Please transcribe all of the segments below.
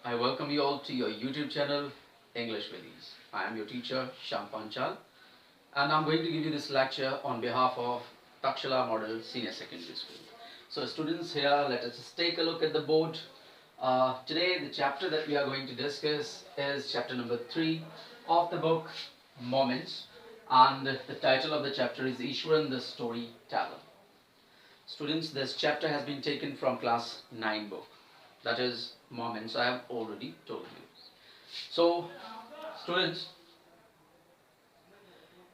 I welcome you all to your YouTube channel, English with Ease. I am your teacher, Shyam Panchal, and I'm going to give you this lecture on behalf of Takshala Model Senior Secondary School. So students, here let us just take a look at the board. Today the chapter that we are going to discuss is chapter number 3 of the book Moments, and the title of the chapter is Ishwaran the Storyteller. Students, this chapter has been taken from class 9 book, that is Moments. I have already told you. So students,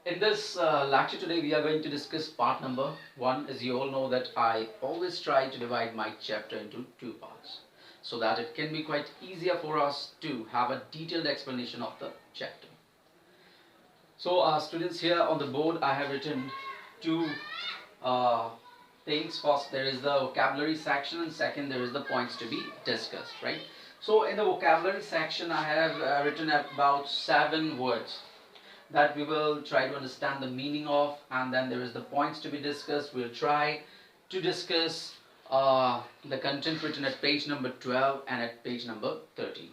in this lecture today we are going to discuss part number 1. As you all know that I always try to divide my chapter into 2 parts, so that it can be quite easier for us to have a detailed explanation of the chapter. So students, here on the board I have written 2 things. First, there is the vocabulary section, and second, there is the points to be discussed, right? So in the vocabulary section I have written about 7 words that we will try to understand the meaning of, and then there is the points to be discussed. We'll try to discuss the content written at page number 12 and at page number 13.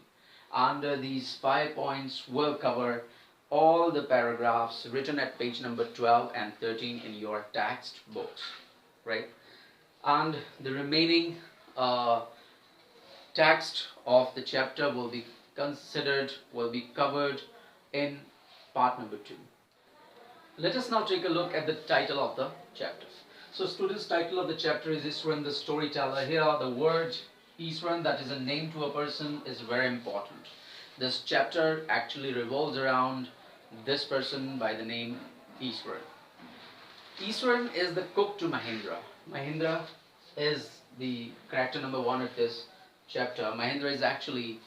Under these 5 points will cover all the paragraphs written at page number 12 and 13 in your textbooks, right? And the remaining text of the chapter will be covered in part number 2. Let us now take a look at the title of the chapter. So students, title of the chapter is Ishwaran the Storyteller. Here the word Ishwaran, that is a name to a person, is very important. This chapter actually revolves around this person by the name Ishwaran. Ishwaran is the cook to Mahendra. Mahendra is the character number 1 of this chapter. Mahendra is actually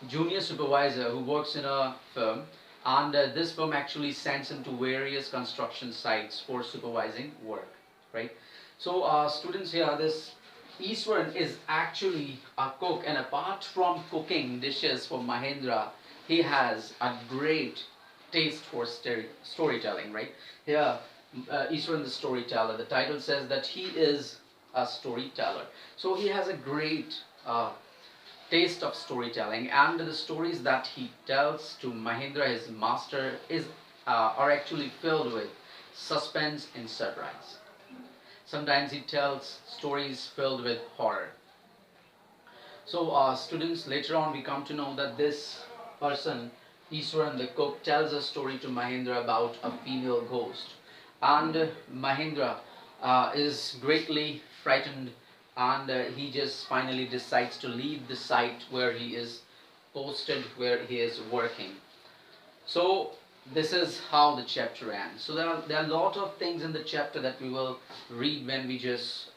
junior supervisor who works in a firm, and this firm actually sends him to various construction sites for supervising work, right? So students, here this Ishwaran is actually a cook, and apart from cooking dishes for Mahendra, he has a great taste for storytelling, right? Here Ishwaran the Storyteller, the title says that he is a storyteller. So he has a great taste of storytelling, and the stories that he tells to Mahendra, his master, are actually filled with suspense and surprise. Sometimes he tells stories filled with horror. So students, later on we come to know that this person, Ishwaran the cook, tells a story to Mahendra about a female ghost, and Mahendra is greatly frightened, and he just finally decides to leave the site where he is posted, where he is working. So this is how the chapter ends. So there are a lot of things in the chapter that we will read when we just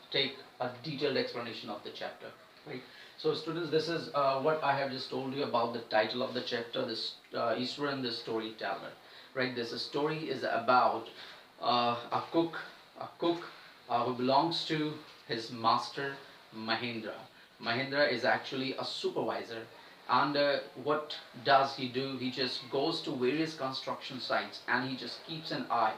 take a detailed explanation of the chapter, right? So students, this is what I have just told you about the title of the chapter, this Ishwaran the Storyteller, right? This story is about a cook who belongs to his master Mahendra. Mahendra is actually a supervisor, and what does he do? He just goes to various construction sites and he just keeps an eye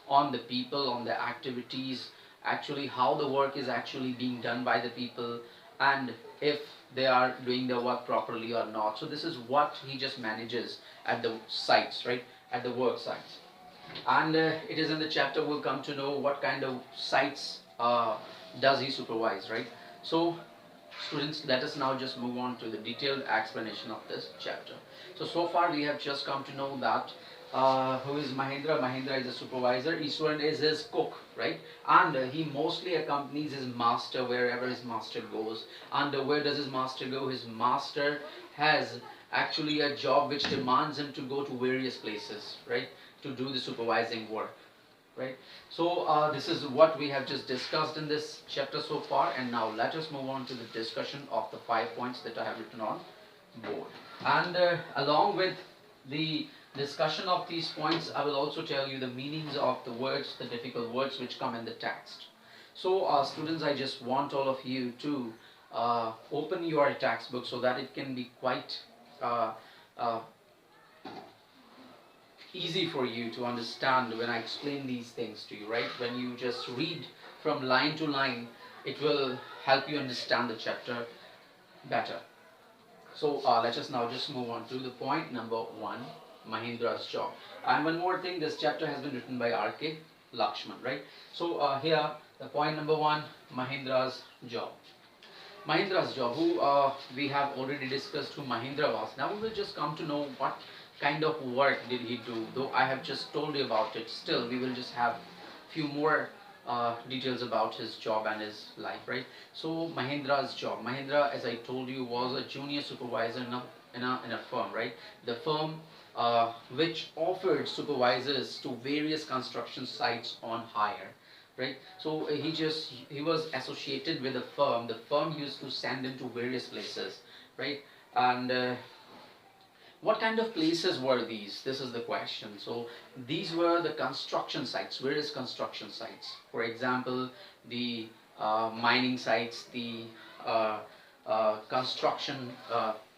on the people, on the activities, actually how the work is actually being done by the people, and if they are doing their work properly or not. So this is what he just manages at the sites, right? At the work sites. And it is in the chapter we'll come to know what kind of sites does he supervise, right? So students, let us now just move on to the detailed explanation of this chapter. So far we have just come to know that who is Mahendra. Mahendra is a supervisor, Ishwaran is his cook, right? And he mostly accompanies his master wherever his master goes. And where does his master go? His master has actually a job which demands him to go to various places, right, to do the supervising work, right? So this is what we have just discussed in this chapter so far, and now let us move on to the discussion of the 5 points that I have written on board. And along with the discussion of these points, I will also tell you the meanings of the words, the difficult words which come in the text. So students, I just want all of you to open your textbook so that it can be quite easy for you to understand when I explain these things to you, right? When you just read from line to line, it will help you understand the chapter better. So let us now just move on to the point number one, Mahendra's job. And one more thing, this chapter has been written by R.K. Lakshman, right? So here, the point number one, Mahendra's job. Mahendra's job, who we have already discussed who Mahindra was. Now we will just come to know what kind of work did he do. Though I have just told you about it, still we will just have few more details about his job and his life, right? So Mahendra's job. Mahindra, as I told you, was a junior supervisor in a firm, right? The firm which offered supervisors to various construction sites on hire, right? So he was associated with a firm. The firm used to send him to various places, right? And what kind of places were these? This is the question. So these were the construction sites, various construction sites. For example, the mining sites, the construction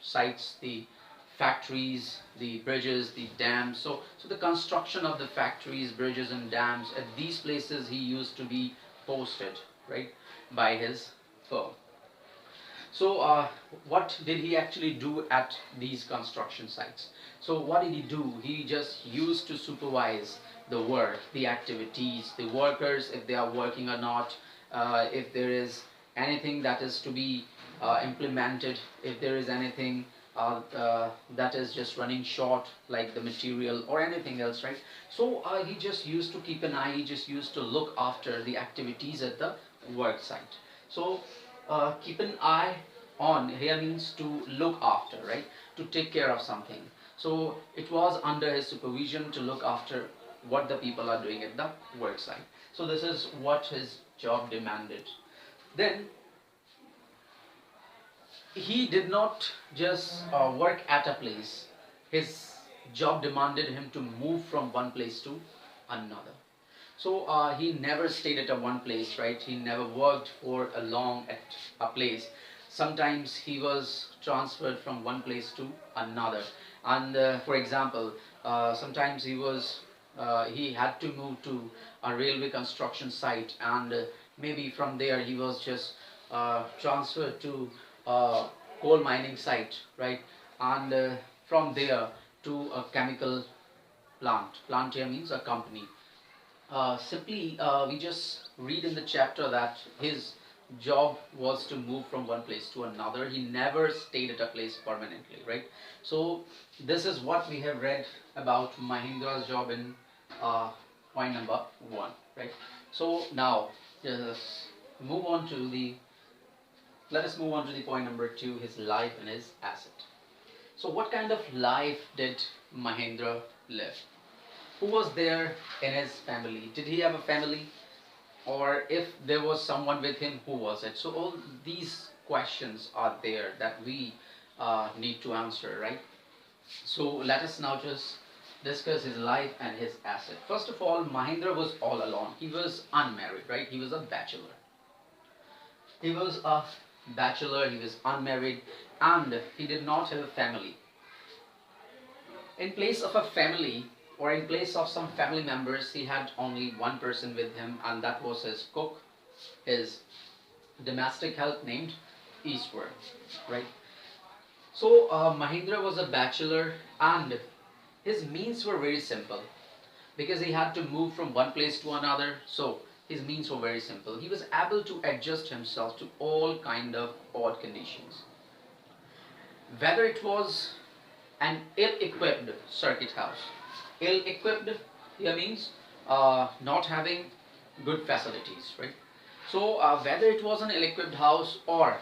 sites, the factories, the bridges, the dams. So the construction of the factories, bridges and dams, at these places he used to be posted, right, by his firm. So what did he actually do at these construction sites? So what did he do? He just used to supervise the work, the activities, the workers, if they are working or not, if there is anything that is to be implemented, if there is anything that is just running short, like the material or anything else, right? So he just used to keep an eye, he just used to look after the activities at the work site. So keep an eye on here means to look after, right? To take care of something. So it was under his supervision to look after what the people are doing at the work site. So this is what his job demanded. Then he did not just work at a place. His job demanded him to move from one place to another. So he never stayed at a one place, right? He never worked for a long at a place. Sometimes he was transferred from one place to another. And for example, sometimes he had to move to a railway construction site, and maybe from there he was just transferred to a coal mining site, right? And from there to a chemical plant. Plant here means a company. Simply, we just read in the chapter that his job was to move from one place to another. He never stayed at a place permanently, right? So this is what we have read about Mahindra's job in point number one, right? So now just move on to the let us move on to the point number two, his life and his asset. So what kind of life did Mahindra live? Who was there in his family? Did he have a family? Or if there was someone with him, who was it? So all these questions are there that we need to answer, right? So let us now just discuss his life and his asset. First of all, Mahindra was all alone. He was unmarried, right? He was a bachelor. He was a bachelor, he was unmarried, and he did not have a family. In place of a family, or in place of some family members, he had only one person with him, and that was his cook, his domestic help named Eastward, right? So Mahindra was a bachelor, and his means were very simple because he had to move from one place to another. So his means were very simple. He was able to adjust himself to all kind of odd conditions. Whether it was an ill-equipped circuit house. Ill-equipped here means not having good facilities, right? So whether it was an ill-equipped house or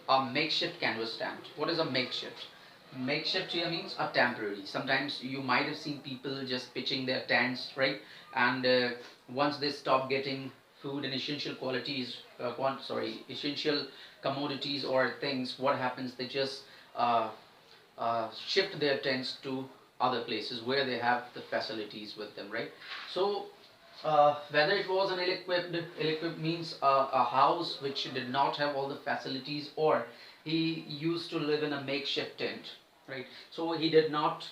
a makeshift canvas stand. What is a makeshift? Makeshift here means a temporary. Sometimes you might have seen people just pitching their tents, right? And once they stop getting food and essential qualities, essential commodities or things, what happens? They just shift their tents to other places where they have the facilities with them, right? So whether it was an ill-equipped means a house which did not have all the facilities, or he used to live in a makeshift tent, right? So he did not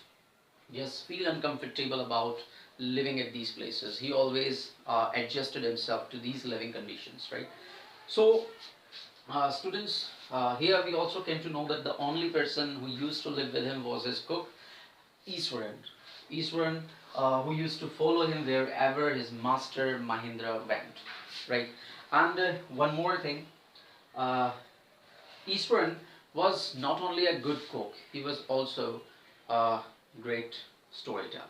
just feel uncomfortable about living at these places. He always adjusted himself to these living conditions, right? So students, Here we also came to know that the only person who used to live with him was his cook, Iswaran. Iswaran, who used to follow him wherever his master Mahindra went, right? And one more thing, uh, Iswaran was not only a good cook, he was also a great storyteller.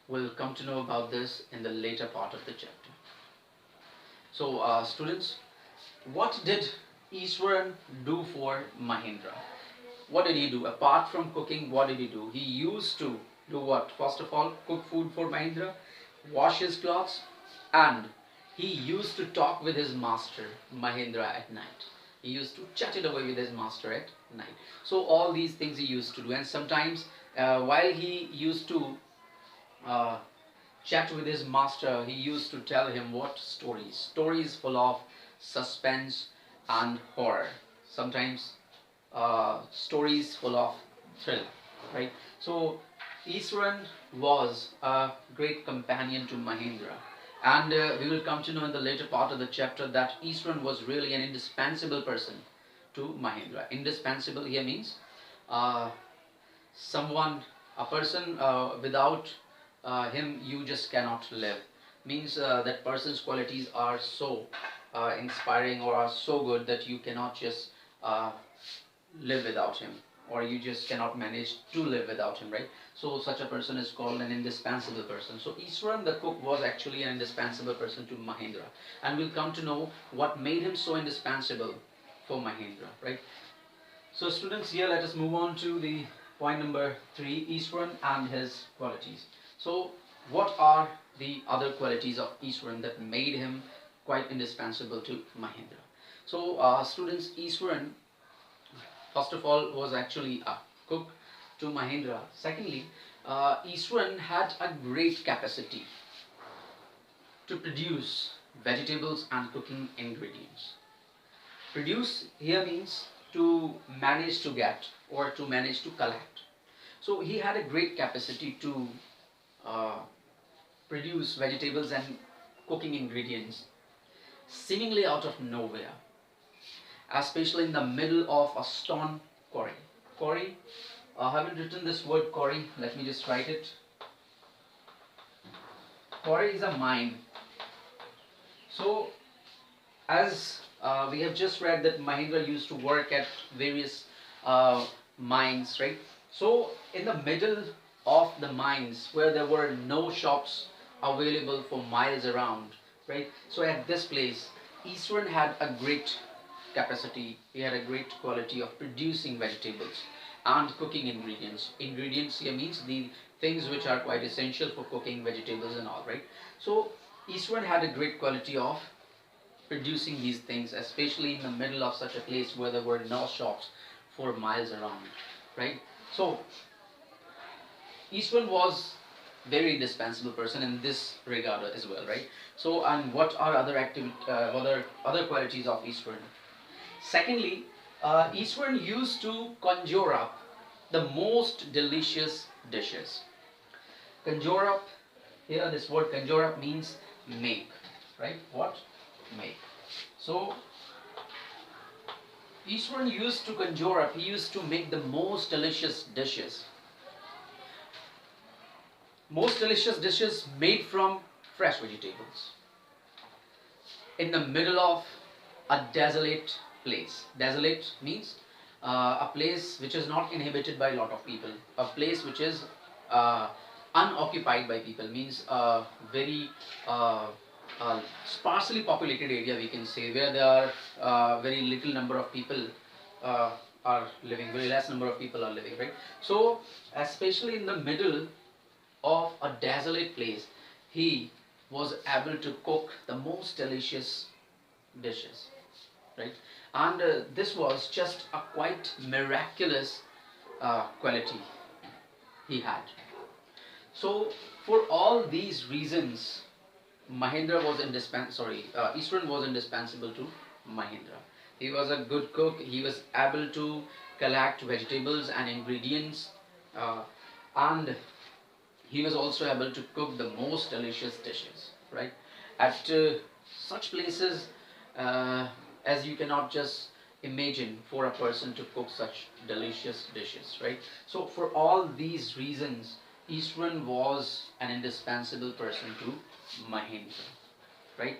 We'll come to know about this in the later part of the chapter. So, students, what did Iswaran do for Mahindra? What did he do? Apart from cooking, what did he do? He used to do what? First of all, cook food for Mahindra, wash his clothes, and he used to talk with his master, Mahindra, at night. He used to chat it away with his master at night. So all these things he used to do. And sometimes while he used to uh, chat with his master, he used to tell him what stories. Stories full of suspense and horror. Sometimes stories full of thrill, right? So Iswaran was a great companion to Mahindra. And we will come to know in the later part of the chapter that Iswaran was really an indispensable person to Mahindra. Indispensable here means uh, someone, a person without him you just cannot live. Means that person's qualities are so inspiring or are so good that you cannot just live without him, or you just cannot manage to live without him, right? So such a person is called an indispensable person. So Iswaran the cook was actually an indispensable person to Mahindra, and we'll come to know what made him so indispensable for Mahindra, right? So students, here let us move on to the point number 3, Iswaran and his qualities. So what are the other qualities of Iswaran that made him quite indispensable to Mahindra? So students, Iswaran first of all was actually a cook to Mahindra. Secondly, Iswaran had a great capacity to produce vegetables and cooking ingredients. Produce here means to manage to get or to manage to collect. So he had a great capacity to uh, produce vegetables and cooking ingredients seemingly out of nowhere, especially in the middle of a stone quarry. Quarry, I haven't written this word quarry, let me just write it. Quarry is a mine. So, as we have just read that Mahindra used to work at various mines, right? So, in the middle of the mines where there were no shops available for miles around, right? So, at this place, Iswaran had a great capacity, he had a great quality of producing vegetables and cooking ingredients. Ingredients here means the things which are quite essential for cooking vegetables and all, right? So, Iswaran had a great quality of producing these things, especially in the middle of such a place where there were no shops for miles around, right? So, Eastman was very indispensable person in this regard as well, right? So, and what are other qualities of Eastman? Secondly, Eastman used to conjure up the most delicious dishes. Conjure up, here this word conjure up means make, right? What? Make. So, Eastman used to conjure up, he used to make the most delicious dishes. Most delicious dishes made from fresh vegetables in the middle of a desolate place. Desolate means a place which is not inhabited by a lot of people, a place which is unoccupied by people, means a very sparsely populated area, we can say, where there are very little number of people uh, are living, very less number of people are living, right? So especially in the middle of a desolate place, he was able to cook the most delicious dishes, right? And this was just a quite miraculous quality he had. So, for all these reasons, Eastern was indispensable to Mahindra. He was a good cook. He was able to collect vegetables and ingredients, and he was also able to cook the most delicious dishes, right? At such places, as you cannot just imagine for a person to cook such delicious dishes, right? So for all these reasons, Easwaran was an indispensable person to Mahendra, right?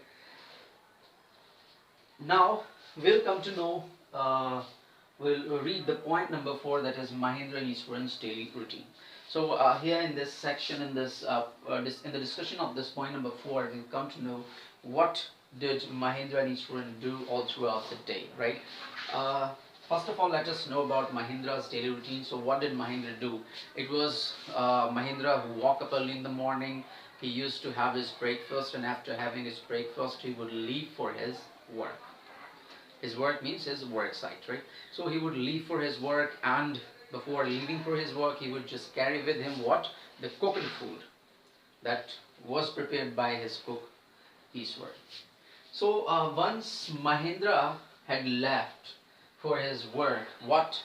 Now we'll come to know, we'll read the point number 4, that is Mahendra and Easwaran's daily routine. So here in this section, in in the discussion of this point number 4, we'll come to know what did Mahendra and Easwaran do all throughout the day, right? Uh, First of all, let us know about Mahendra's daily routine. So what did Mahendra do? It was Mahendra who woke up early in the morning. He used to have his breakfast, and after having his breakfast, he would leave for his work. His work means his work site, right? So he would leave for his work, and before leaving for his work, he would just carry with him what? The cooked food that was prepared by his cook, Easwar. So once Mahendra had left for his work, what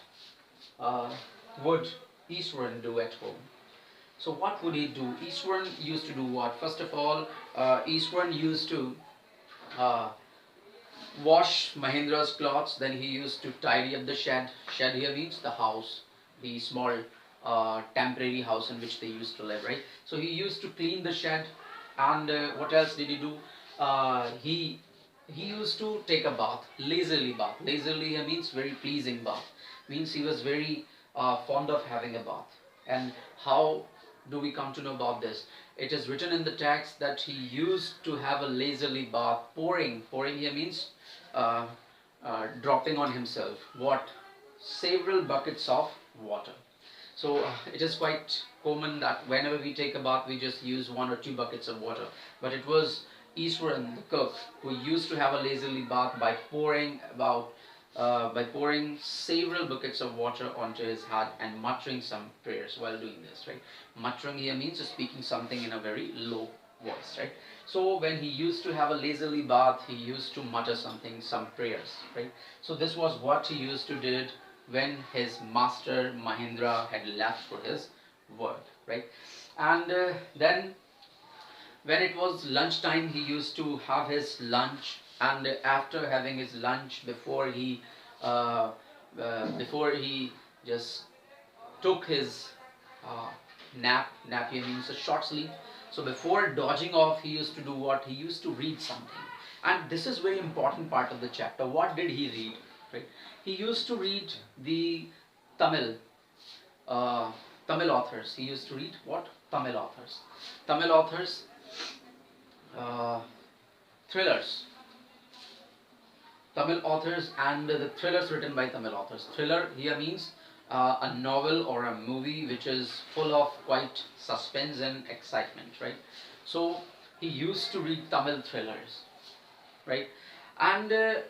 would Easwaran do at home? So what would he do? Easwaran used to do what? First of all, Easwaran used to uh, wash Mahendra's clothes. Then he used to tidy up the shed. Shed here means the house, the small temporary house in which they used to live, right? So he used to clean the shed, and what else did he do? He used to take a bath, leisurely bath. Leisurely here means very pleasing bath. Means he was very fond of having a bath. And how do we come to know about this? It is written in the text that he used to have a leisurely bath, pouring here means dropping on himself what? Several buckets of water. So it is quite common that whenever we take a bath, we just use 1 or 2 buckets of water. But it was Easwaran, the cook, who used to have a leisurely bath by pouring several buckets of water onto his head and muttering some prayers while doing this, right? Muttering here means speaking something in a very low voice, right? So when he used to have a leisurely bath, he used to mutter something, some prayers, right? So this was what he used to did when his master Mahendra had left for his work, right? And then when it was lunchtime, he used to have his lunch, and after having his lunch, uh, before he just took his uh, nap here means a short sleep. So before dodging off, he used to do what? He used to read something. And this is very important part of the chapter. What did he read? Right? He used to read the Tamil uh, Tamil authors. He used to read what? Tamil authors. Tamil authors, uh, thrillers. Tamil authors and the thrillers written by Tamil authors. Thriller here means a novel or a movie which is full of quite suspense and excitement, right? So he used to read Tamil thrillers, right? And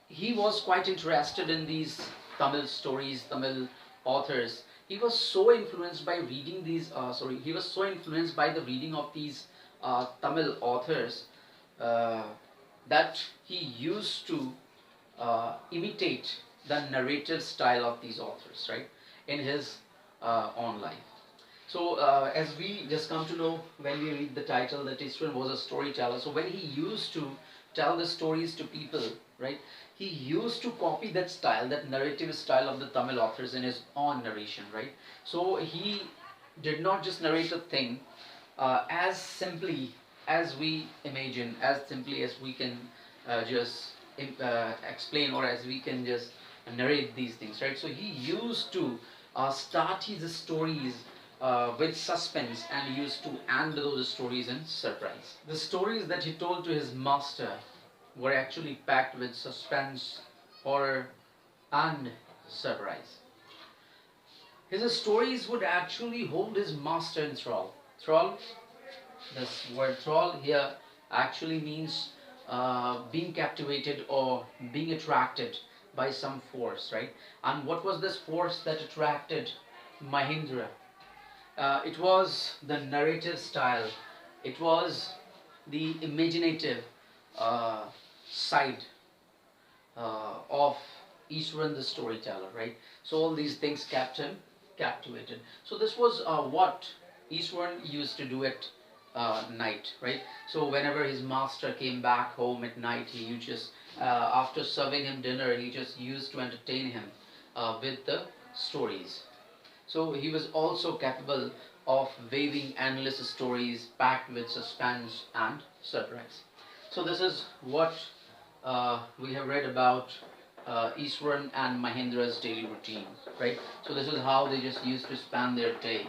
he was quite interested in these Tamil stories, Tamil authors. He was so influenced by reading these. He was so influenced by the reading of these Tamil authors uh, that he used to imitate the narrative style of these authors, right, in his own life. So as we just come to know when we read the title that Easwaran was a storyteller, so when he used to tell the stories to people, right, he used to copy that style, that narrative style of the Tamil authors in his own narration, right? So he did not just narrate a thing as simply as we imagine, as simply as we can just explain, or as we can just narrate these things, right? So he used to start his stories with suspense, and he used to end those stories in surprise. The stories that he told to his master were actually packed with suspense, horror, and surprise. His stories would actually hold his master in thrall. Thrall, this word thrall here actually means being captivated or being attracted by some force, right? And what was this force that attracted Mahendra? It was the narrative style. It was the imaginative uh, side of Easwaran the storyteller, right? So all these things kept him captivated. So this was what Easwaran used to do at night, right? So whenever his master came back home at night, he after serving him dinner, he just used to entertain him with the stories. So he was also capable of weaving endless stories packed with suspense and surprise. So this is what we have read about Easwaran and Mahendra's daily routine, right? So this is how they just used to span their day.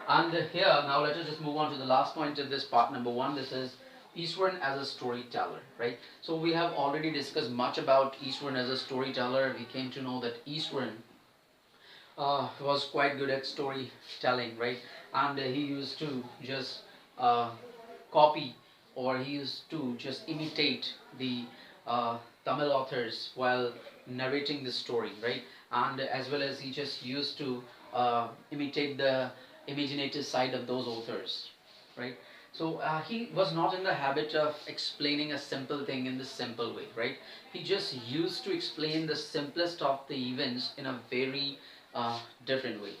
And here, now let us just move on to the last point of this part number one. This is Easwaran as a storyteller, right? So we have already discussed much about Easwaran as a storyteller. We came to know that Easwaran was quite good at storytelling, right? And he used to just copy, or he used to just imitate the Tamil authors while narrating the story, right? And as well as he just used to imitate the imaginative side of those authors, right? So he was not in the habit of explaining a simple thing in the simple way, right? He just used to explain the simplest of the events in a very different way.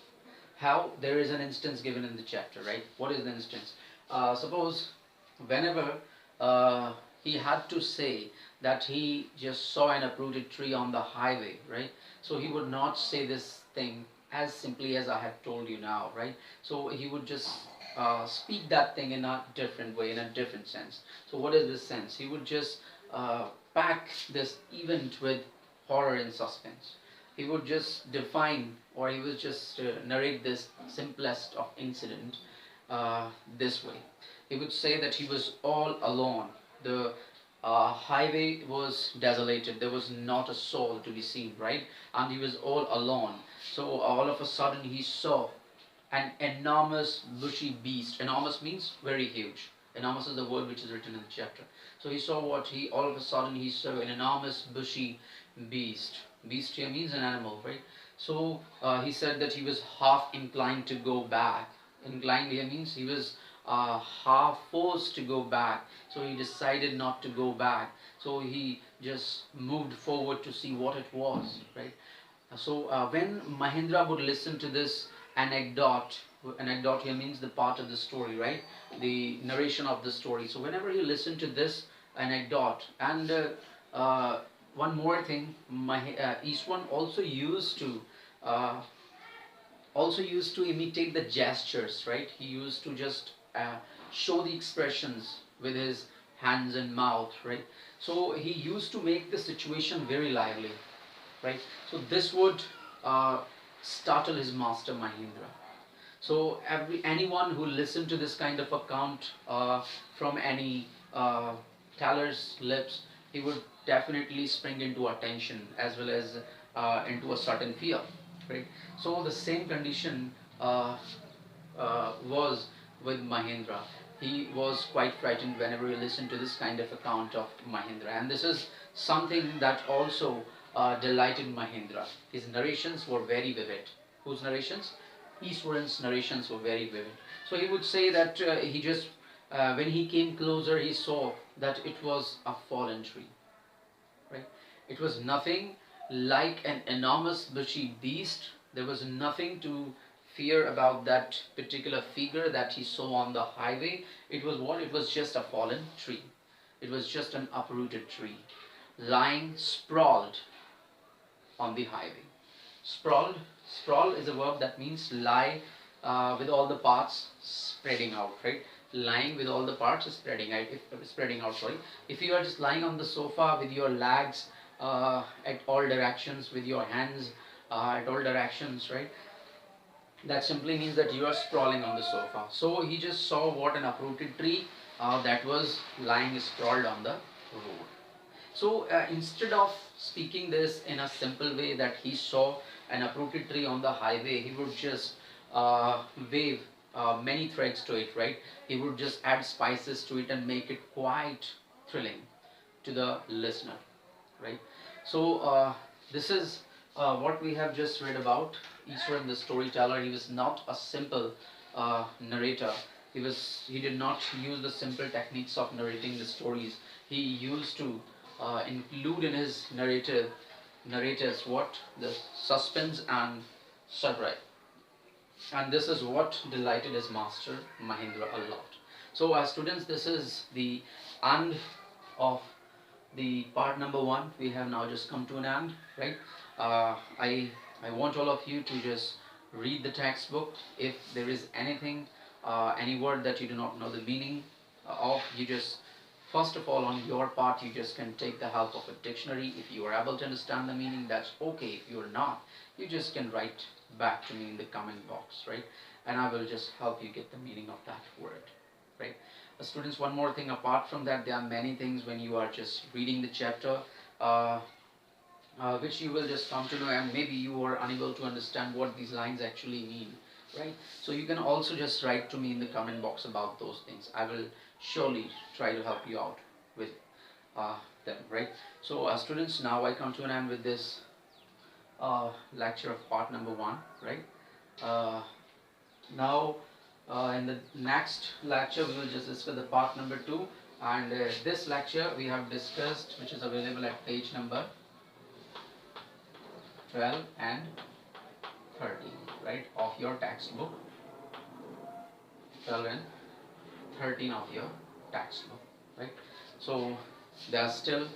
How? There is an instance given in the chapter, right? What is the instance? Suppose whenever he had to say that he just saw an uprooted tree on the highway, right? So he would not say this thing as simply as I have told you now, right? So he would just speak that thing in a different way, in a different sense. So what is this sense? He would just pack this event with horror and suspense. He would just define, or he would just narrate this simplest of incident this way. He would say that he was all alone. The highway was desolated. There was not a soul to be seen, right? And he was all alone. So all of a sudden he saw an enormous bushy beast. Enormous means very huge. Enormous is the word which is written in the chapter. So he saw what he, all of a sudden he saw an enormous bushy beast. Beast here means an animal, right? So he said that he was half inclined to go back. Inclined here means he was half forced to go back. So he decided not to go back. So he just moved forward to see what it was, right? So when Mahendra would listen to this anecdote here means the part of the story, right? The narration of the story. So whenever he listened to this anecdote, and one more thing, Eastwan uh, also used to imitate the gestures, right? He used to just show the expressions with his hands and mouth, right? So he used to make the situation very lively, right? So this would uh, startle his master Mahindra. So anyone who listened to this kind of account from any teller's lips, he would definitely spring into attention as well as into a certain fear, right? So the same condition was with Mahendra. He was quite frightened whenever he listened to this kind of account of Mahendra, and this is something that also delighted Mahendra. His narrations were very vivid. Whose narrations? Eastwaran's narrations were very vivid. So he would say that when he came closer, he saw that it was a fallen tree. Right? It was nothing like an enormous bushy beast. There was nothing to fear about that particular figure that he saw on the highway. It was what? It was just a fallen tree. It was just an uprooted tree, lying sprawled on the highway. Sprawled, sprawl is a verb that means lie with all the parts spreading out, right? Lying with all the parts spreading out. Sorry. If you are just lying on the sofa with your legs at all directions, with your hands at all directions, right? That simply means that you are sprawling on the sofa. So he just saw what an uprooted tree that was lying sprawled on the road. So instead of speaking this in a simple way that he saw an uprooted tree on the highway, he would just wave many threads to it, right? He would just add spices to it and make it quite thrilling to the listener, right? So this is what we have just read about Eastwaran, the storyteller. He was not a simple narrator. He did not use the simple techniques of narrating the stories. He used to include in his narrators what? The suspense and surprise. And this is what delighted his master Mahendra a lot. So as students, this is the end of the part number 1 we have now just come to an end, right? I want all of you to just read the textbook. If there is anything, any word that you do not know the meaning of, you just first of all on your part you just can take the help of a dictionary. If you are able to understand the meaning, that's okay. If you are not, you just can write back to me in the comment box, right? And I will just help you get the meaning of that word, right? Students, one more thing apart from that, there are many things when you are just reading the chapter uh, which you will just come to know, and maybe you are unable to understand what these lines actually mean, right? So you can also just write to me in the comment box about those things. I will surely try to help you out with them, right? So students, now I come to an end with this lecture of part number 1, right? uh, Now, in the next lecture, we will just discuss the part number 2. And this lecture we have discussed, which is available at page number 12 and 13, right, of your textbook. 12 and 13 of your textbook, right? So, there are still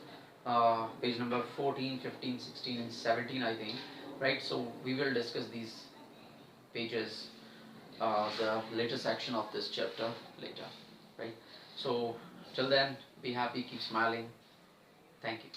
page number 14, 15, 16, and 17, I think, right? So, we will discuss these pages, the later section of this chapter later, right? So till then, be happy, keep smiling. Thank you.